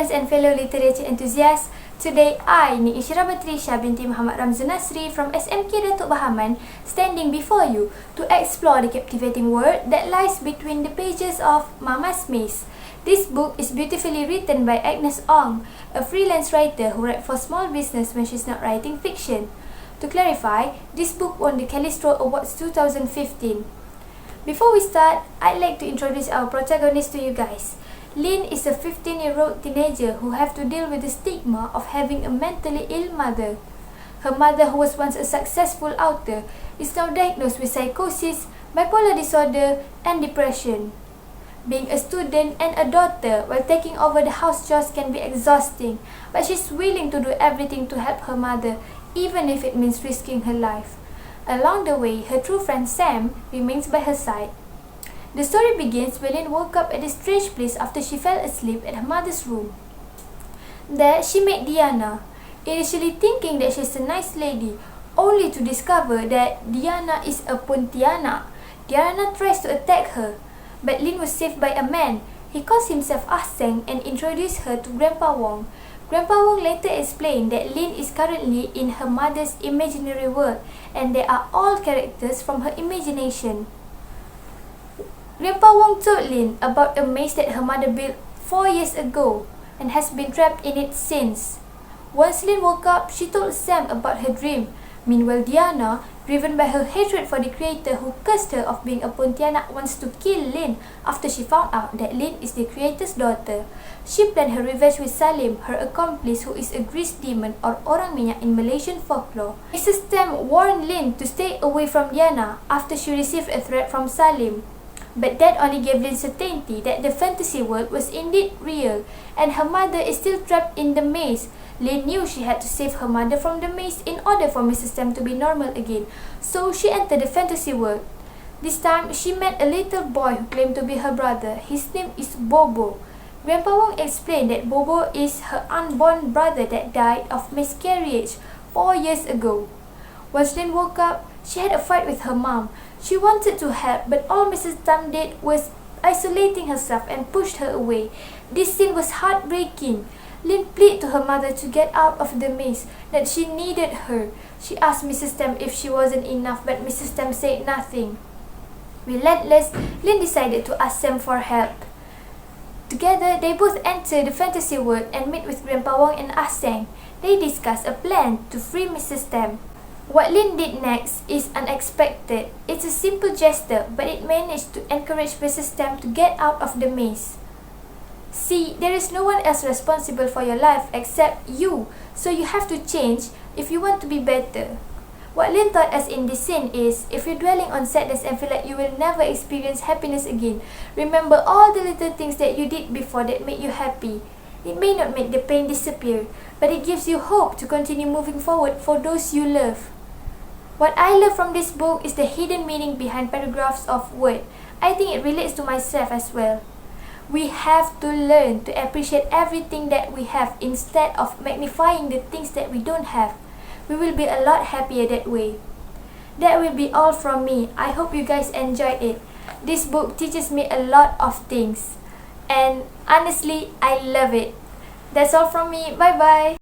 friends and fellow literature enthusiasts. Today I, INSYIRAH BATRISYIA binti Muhammad RAMZUNASRI from SMK Datuk Bahaman, standing before you to explore the captivating world that lies between the pages of Mama's Maze. This book is beautifully written by Agnes Ong, a freelance writer who writes for small business when she's not writing fiction. To clarify, this book won the Callisto Awards 2015. Before we start, I'd like to introduce our protagonist to you guys. Lynn is a 15-year-old teenager who have to deal with the stigma of having a mentally ill mother. Her mother, who was once a successful author, is now diagnosed with psychosis, bipolar disorder, and depression. Being a student and a daughter while taking over the house chores can be exhausting, but she's willing to do everything to help her mother, even if it means risking her life. Along the way, her true friend Sam remains by her side. The story begins when Lynn woke up at a strange place after she fell asleep at her mother's room. There, she met Diana, initially thinking that she's a nice lady, only to discover that Diana is a Pontianak. Diana tries to attack her, but Lynn was saved by a man. He calls himself Aseng and introduced her to Grandpa Wong. Grandpa Wong later explained that Lynn is currently in her mother's imaginary world and they are all characters from her imagination. Grandpa Wong told Lynn about a maze that her mother built 4 years ago and has been trapped in it since. Once Lynn woke up, she told Sam about her dream. Meanwhile, Diana, driven by her hatred for the creator who cursed her of being a Pontianak, wants to kill Lynn after she found out that Lynn is the creator's daughter. She planned her revenge with Salim, her accomplice who is a grease demon or orang minyak in Malaysian folklore. Mrs. Tam warned Lynn to stay away from Diana after she received a threat from Salim. But that only gave Lynn certainty that the fantasy world was indeed real and her mother is still trapped in the maze. Lynn knew she had to save her mother from the maze in order for Mrs. Tam to be normal again, so she entered the fantasy world. This time, she met a little boy who claimed to be her brother. His name is Bobo. Grandpa Wong explained that Bobo is her unborn brother that died of miscarriage 4 years ago. Once Lynn woke up, she had a fight with her mom. She wanted to help, but all Mrs. Tam did was isolating herself and pushed her away. This scene was heartbreaking. Lynn pleaded to her mother to get out of the maze, that she needed her. She asked Mrs. Tam if she wasn't enough, but Mrs. Tam said nothing. Relentless, Lynn decided to ask Sam for help. Together, they both enter the fantasy world and meet with Grandpa Wong and Aseng. They discuss a plan to free Mrs. Tam. What Lynn did next is unexpected. It's a simple gesture, but it managed to encourage Mrs. Tam to get out of the maze. See, there is no one else responsible for your life except you, so you have to change if you want to be better. What Lynn taught us in this scene is, if you're dwelling on sadness and feel like you will never experience happiness again, remember all the little things that you did before that made you happy. It may not make the pain disappear, but it gives you hope to continue moving forward for those you love. What I love from this book is the hidden meaning behind paragraphs of word. I think it relates to myself as well. We have to learn to appreciate everything that we have instead of magnifying the things that we don't have. We will be a lot happier that way. That will be all from me. I hope you guys enjoyed it. This book teaches me a lot of things. And honestly, I love it. That's all from me. Bye bye.